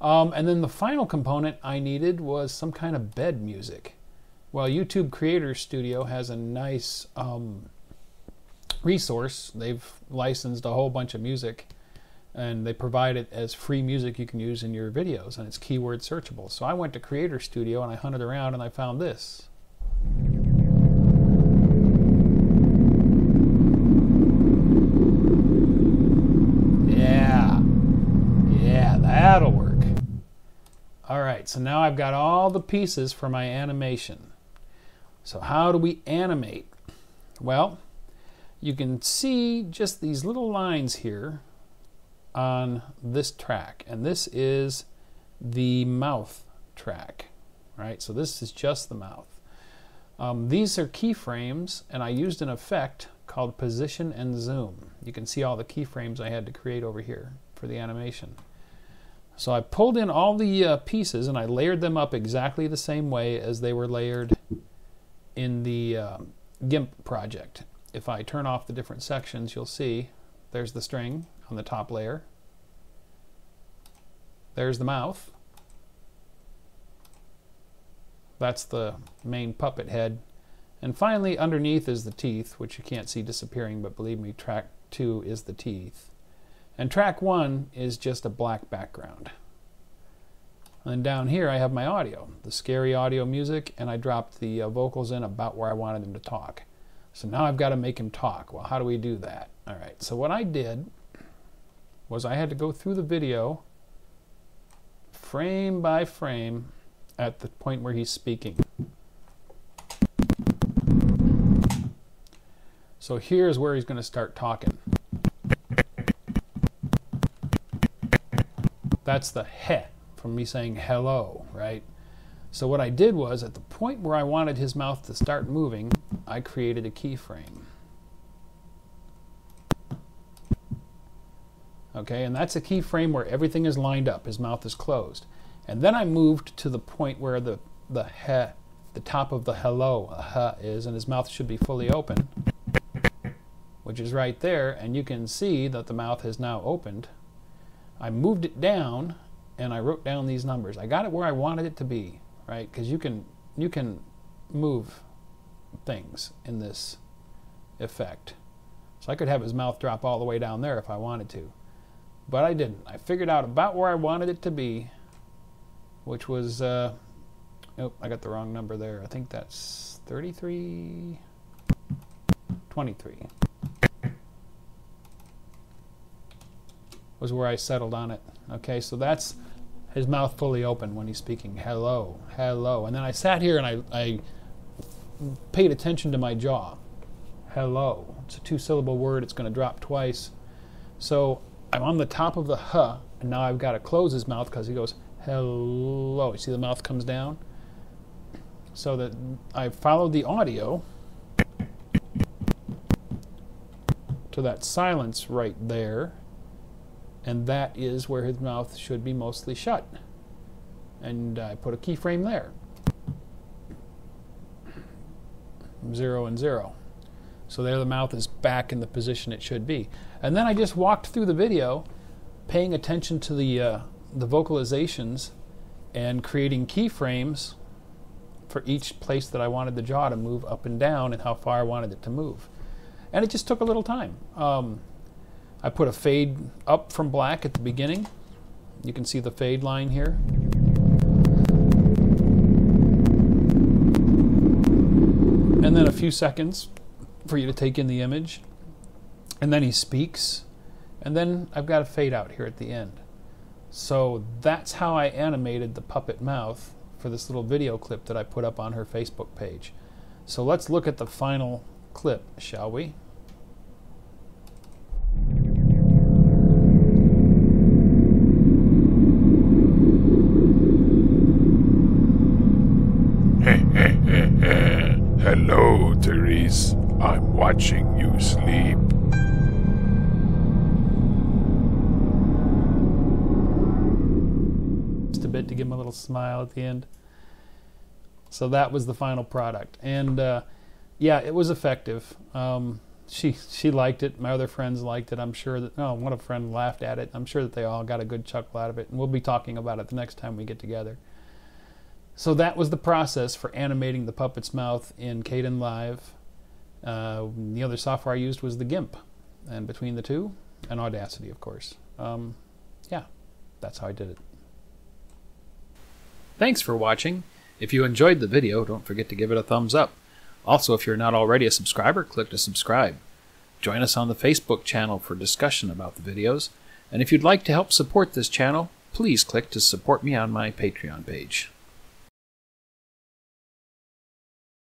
And then the final component I needed was some kind of bed music. Well, YouTube Creator Studio has a nice resource. They've licensed a whole bunch of music, and they provide it as free music you can use in your videos, and it's keyword searchable. So I went to Creator Studio and I hunted around and I found this. Yeah, that'll work. All right, so now I've got all the pieces for my animation. So how do we animate? Well, you can see just these little lines here on this track, and this is the mouth track, right? So this is just the mouth. These are keyframes, and I used an effect called position and zoom. You can see all the keyframes I had to create over here for the animation. So I pulled in all the pieces and I layered them up exactly the same way as they were layered in the GIMP project. If I turn off the different sections, you'll see there's the string on the top layer. There's the mouth. That's the main puppet head. And finally, underneath is the teeth, which you can't see disappearing, but believe me, track 2 is the teeth. And track 1 is just a black background. And then down here I have my audio, the scary audio music, and I dropped the vocals in about where I wanted him to talk. So now I've got to make him talk. Well, how do we do that? All right, so what I did was I had to go through the video frame by frame at the point where he's speaking. So here's where he's going to start talking. That's the he from me saying hello, right? So what I did was, at the point where I wanted his mouth to start moving, I created a keyframe. Okay, and that's a keyframe where everything is lined up, his mouth is closed. And then I moved to the point where the he, the top of the hello is, and his mouth should be fully open, which is right there, and you can see that the mouth has now opened. I moved it down and I wrote down these numbers. I got it where I wanted it to be, right? Because you can move things in this effect. So I could have his mouth drop all the way down there if I wanted to. But I didn't. I figured out about where I wanted it to be, which was, oh, I got the wrong number there. I think that's 33, 23. Was where I settled on it. Okay, so that's his mouth fully open when he's speaking. Hello, hello. And then I sat here and I paid attention to my jaw. Hello. It's a 2-syllable word. It's going to drop twice. So I'm on the top of the huh, and now I've got to close his mouth because he goes, hello. You see the mouth comes down? So that I followed the audio to that silence right there. And that is where his mouth should be mostly shut. And I put a keyframe there. 0 and 0. So there the mouth is back in the position it should be. And then I just walked through the video, paying attention to the vocalizations and creating keyframes for each place that I wanted the jaw to move up and down and how far I wanted it to move. And it just took a little time. I put a fade up from black at the beginning. You can see the fade line here. And then a few seconds for you to take in the image. And then he speaks. And then I've got a fade out here at the end. So that's how I animated the puppet mouth for this little video clip that I put up on her Facebook page. So let's look at the final clip, shall we? Hello, Therese. I'm watching you sleep. Just a bit to give him a little smile at the end. So that was the final product. And yeah, it was effective. she liked it. My other friends liked it. I'm sure that one friend laughed at it. I'm sure that they all got a good chuckle out of it, and we'll be talking about it the next time we get together. So that was the process for animating the puppet's mouth in KDEnlive. The other software I used was the GIMP, and between the two, and Audacity, of course. Yeah, that's how I did it. Thanks for watching. If you enjoyed the video, don't forget to give it a thumbs up. Also, if you're not already a subscriber, click to subscribe. Join us on the Facebook channel for discussion about the videos. And if you'd like to help support this channel, please click to support me on my Patreon page.